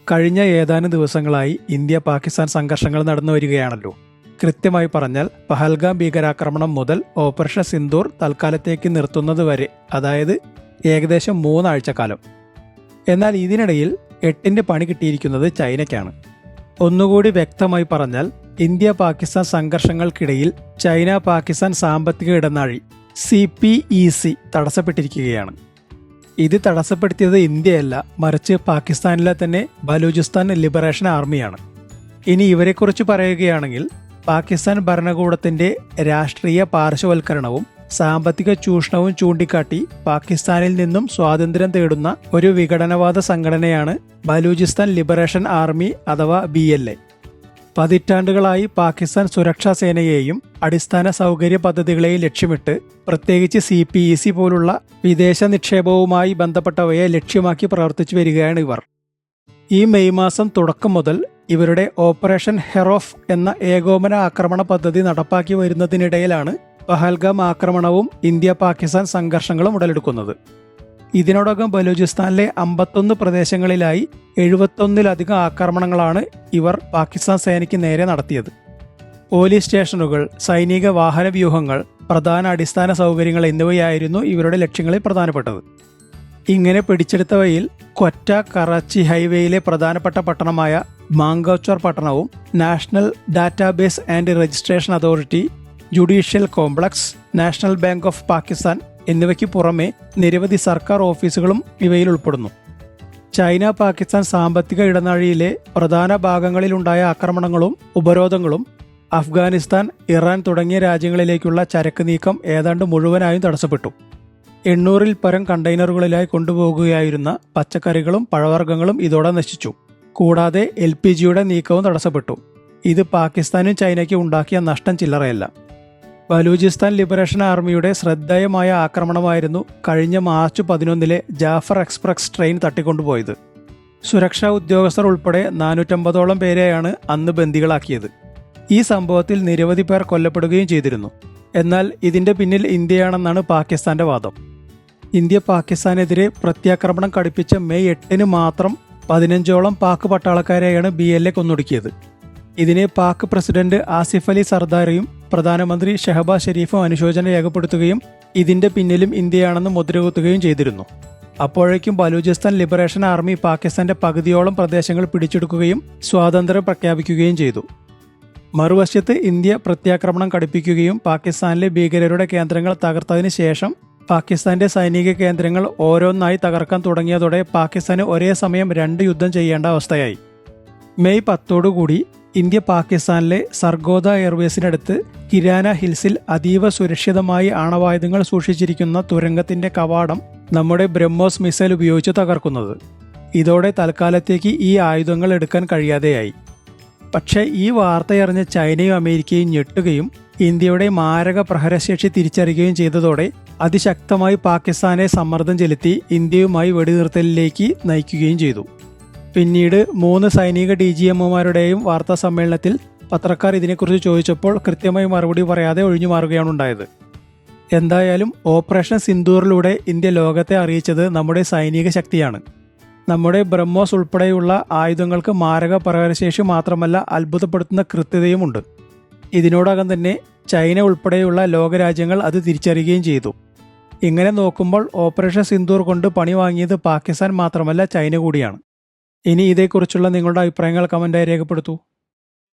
കഴിഞ്ഞ ഏതാനും ദിവസങ്ങളായി ഇന്ത്യ പാകിസ്ഥാൻ സംഘർഷങ്ങൾ നടന്നു വരികയാണല്ലോ. കൃത്യമായി പറഞ്ഞാൽ പഹൽഗാം ഭീകരാക്രമണം മുതൽ ഓപ്പറേഷൻ സിന്ദൂർ തൽക്കാലത്തേക്ക് നിർത്തുന്നത് വരെ, അതായത് ഏകദേശം 3 ആഴ്ചക്കാലം. എന്നാൽ ഇതിനിടയിൽ 8ന്റെ പണി കിട്ടിയിരിക്കുന്നത് ചൈനയ്ക്കാണ്. ഒന്നുകൂടി വ്യക്തമായി പറഞ്ഞാൽ ഇന്ത്യ പാകിസ്ഥാൻ സംഘർഷങ്ങൾക്കിടയിൽ ചൈന പാകിസ്ഥാൻ സാമ്പത്തിക ഇടനാഴി CPEC തടസ്സപ്പെട്ടിരിക്കുകയാണ്. ഇത് തടസ്സപ്പെടുത്തിയത് ഇന്ത്യയല്ല, മറിച്ച് പാകിസ്ഥാനിലെ തന്നെ ബലൂചിസ്ഥാൻ ലിബറേഷൻ ആർമിയാണ്. ഇനി ഇവരെക്കുറിച്ച് പറയുകയാണെങ്കിൽ പാകിസ്ഥാൻ ഭരണകൂടത്തിന്റെ രാഷ്ട്രീയ പാർശ്വവൽക്കരണവും സാമ്പത്തിക ചൂഷണവും ചൂണ്ടിക്കാട്ടി പാകിസ്ഥാനിൽ നിന്നും സ്വാതന്ത്ര്യം തേടുന്ന ഒരു വിഘടനവാദ സംഘടനയാണ് ബലൂചിസ്ഥാൻ ലിബറേഷൻ ആർമി അഥവാ BLA. പതിറ്റാണ്ടുകളായി പാകിസ്ഥാൻ സുരക്ഷാ സേനയെയും അടിസ്ഥാന സൗകര്യ പദ്ധതികളെയും ലക്ഷ്യമിട്ട്, പ്രത്യേകിച്ച് CPEC പോലുള്ള വിദേശ നിക്ഷേപവുമായി ബന്ധപ്പെട്ടവയെ ലക്ഷ്യമാക്കി പ്രവർത്തിച്ചു വരികയാണ് ഇവർ. ഈ മെയ് മാസം തുടക്കം മുതൽ ഇവരുടെ ഓപ്പറേഷൻ ഹെറോഫ് എന്ന ഏകോപന ആക്രമണ പദ്ധതി നടപ്പാക്കി വരുന്നതിനിടയിലാണ് പഹൽഗാം ആക്രമണവും ഇന്ത്യ പാകിസ്ഥാൻ സംഘർഷങ്ങളും ഉടലെടുക്കുന്നത്. ഇതിനോടകം ബലൂചിസ്ഥാനിലെ 51 പ്രദേശങ്ങളിലായി 71ലധികം ആക്രമണങ്ങളാണ് ഇവർ പാകിസ്ഥാൻ സേനയ്ക്ക് നേരെ നടത്തിയത്. പോലീസ് സ്റ്റേഷനുകൾ, സൈനിക വാഹന വ്യൂഹങ്ങൾ, പ്രധാന അടിസ്ഥാന സൗകര്യങ്ങൾ എന്നിവയായിരുന്നു ഇവരുടെ ലക്ഷ്യങ്ങളിൽ പ്രധാനപ്പെട്ടത്. ഇങ്ങനെ പിടിച്ചെടുത്തവയിൽ ക്വറ്റ കറാച്ചി ഹൈവേയിലെ പ്രധാനപ്പെട്ട പട്ടണമായ മാങ്കോച്ചർ പട്ടണവും national database and registration authority, judicial complex, national bank of Pakistan എന്നിവയ്ക്ക് പുറമെ നിരവധി സർക്കാർ ഓഫീസുകളും ഇവയിൽ ഉൾപ്പെടുന്നു. ചൈന പാകിസ്ഥാൻ സാമ്പത്തിക ഇടനാഴിയിലെ പ്രധാന ഭാഗങ്ങളിലുണ്ടായ ആക്രമണങ്ങളും ഉപരോധങ്ങളും അഫ്ഗാനിസ്ഥാൻ, ഇറാൻ തുടങ്ങിയ രാജ്യങ്ങളിലേക്കുള്ള ചരക്ക് നീക്കം ഏതാണ്ട് മുഴുവനായും തടസ്സപ്പെട്ടു. 800-ൽ പരം കണ്ടെയ്നറുകളിലായി കൊണ്ടുപോകുകയായിരുന്ന പച്ചക്കറികളും പഴവർഗ്ഗങ്ങളും ഇതോടെ നശിച്ചു. കൂടാതെ LPGയുടെ നീക്കവും തടസ്സപ്പെട്ടു. ഇത് പാകിസ്ഥാനും ചൈനയ്ക്കും ഉണ്ടാക്കിയ നഷ്ടം ചില്ലറയല്ല. ബലൂചിസ്ഥാൻ ലിബറേഷൻ ആർമിയുടെ ശ്രദ്ധേയമായ ആക്രമണമായിരുന്നു കഴിഞ്ഞ മാർച്ച് 11-ലെ ജാഫർ എക്സ്പ്രസ് ട്രെയിൻ തട്ടിക്കൊണ്ടുപോയത്. സുരക്ഷാ ഉദ്യോഗസ്ഥർ ഉൾപ്പെടെ 450ഓളം പേരെയാണ് അന്ന് ബന്ദികളാക്കിയത്. ഈ സംഭവത്തിൽ നിരവധി പേർ കൊല്ലപ്പെടുകയും ചെയ്തിരുന്നു. എന്നാൽ ഇതിന്റെ പിന്നിൽ ഇന്ത്യയാണെന്നാണ് പാകിസ്ഥാന്റെ വാദം. ഇന്ത്യ പാകിസ്ഥാനെതിരെ പ്രത്യാക്രമണം കടുപ്പിച്ച മെയ് 8-ന് മാത്രം 15ഓളം പാക് പട്ടാളക്കാരെയാണ് BLA കൊന്നൊടുക്കിയത്. ഇതിനെ പാക് പ്രസിഡന്റ് ആസിഫ് അലി സർദാരിയും പ്രധാനമന്ത്രി ഷെഹബാസ് ഷെരീഫും അനുശോചനം രേഖപ്പെടുത്തുകയും ഇതിന്റെ പിന്നിലും ഇന്ത്യയാണെന്ന് മുദ്രകുത്തുകയും ചെയ്തിരുന്നു. അപ്പോഴേക്കും ബലൂചിസ്ഥാൻ ലിബറേഷൻ ആർമി പാകിസ്ഥാന്റെ പകുതിയോളം പ്രദേശങ്ങൾ പിടിച്ചെടുക്കുകയും സ്വാതന്ത്ര്യം പ്രഖ്യാപിക്കുകയും ചെയ്തു. മറുവശത്ത് ഇന്ത്യ പ്രത്യാക്രമണം കടുപ്പിക്കുകയും പാകിസ്ഥാനിലെ ഭീകരരുടെ കേന്ദ്രങ്ങൾ തകർത്തതിന് ശേഷം പാകിസ്ഥാന്റെ സൈനിക കേന്ദ്രങ്ങൾ ഓരോന്നായി തകർക്കാൻ തുടങ്ങിയതോടെ പാകിസ്ഥാന് ഒരേ സമയം 2 യുദ്ധം ചെയ്യേണ്ട അവസ്ഥയായി. മെയ് 10ഓടുകൂടി ഇന്ത്യ പാകിസ്ഥാനിലെ സർഗോദ എയർവേസിനടുത്ത് കിരാന ഹിൽസിൽ അതീവ സുരക്ഷിതമായി ആണവായുധങ്ങൾ സൂക്ഷിച്ചിരിക്കുന്ന തുരങ്കത്തിന്റെ കവാടം നമ്മുടെ ബ്രഹ്മോസ് മിസൈൽ ഉപയോഗിച്ച് തകർക്കുന്നത്. ഇതോടെ തൽക്കാലത്തേക്ക് ഈ ആയുധങ്ങൾ എടുക്കാൻ കഴിയാതെയായി. പക്ഷേ ഈ വാർത്തയറിഞ്ഞ ചൈനയും അമേരിക്കയും ഞെട്ടുകയും ഇന്ത്യയുടെ മാരക പ്രഹരശേഷി തിരിച്ചറിയുകയും ചെയ്തതോടെ അതിശക്തമായി പാകിസ്ഥാനെ സമ്മർദ്ദം ചെലുത്തി ഇന്ത്യയുമായി വെടിനിർത്തലിലേക്ക് നയിക്കുകയും ചെയ്തു. പിന്നീട് 3 സൈനിക DGMമാരുടെയും വാർത്താ സമ്മേളനത്തിൽ പത്രക്കാർ ഇതിനെക്കുറിച്ച് ചോദിച്ചപ്പോൾ കൃത്യമായി മറുപടി പറയാതെ ഒഴിഞ്ഞു മാറുകയാണ് ഉണ്ടായത്. എന്തായാലും ഓപ്പറേഷൻ സിന്ദൂറിലൂടെ ഇന്ത്യ ലോകത്തെ അറിയിച്ചത് നമ്മുടെ സൈനിക ശക്തിയാണ്. നമ്മുടെ ബ്രഹ്മോസ് ഉൾപ്പെടെയുള്ള ആയുധങ്ങൾക്ക് മാരക പ്രഹരശേഷി മാത്രമല്ല, അത്ഭുതപ്പെടുത്തുന്ന കൃത്യതയുമുണ്ട്. ഇതിനോടകം തന്നെ ചൈന ഉൾപ്പെടെയുള്ള ലോകരാജ്യങ്ങൾ അത് തിരിച്ചറിയുകയും ചെയ്തു. ഇങ്ങനെ നോക്കുമ്പോൾ ഓപ്പറേഷൻ സിന്ദൂർ കൊണ്ട് പണി വാങ്ങിയത് പാകിസ്ഥാൻ മാത്രമല്ല, ചൈന കൂടിയാണ്. ഇനി ഇതേക്കുറിച്ചുള്ള നിങ്ങളുടെ അഭിപ്രായങ്ങൾ കമന്റായി രേഖപ്പെടുത്തൂ.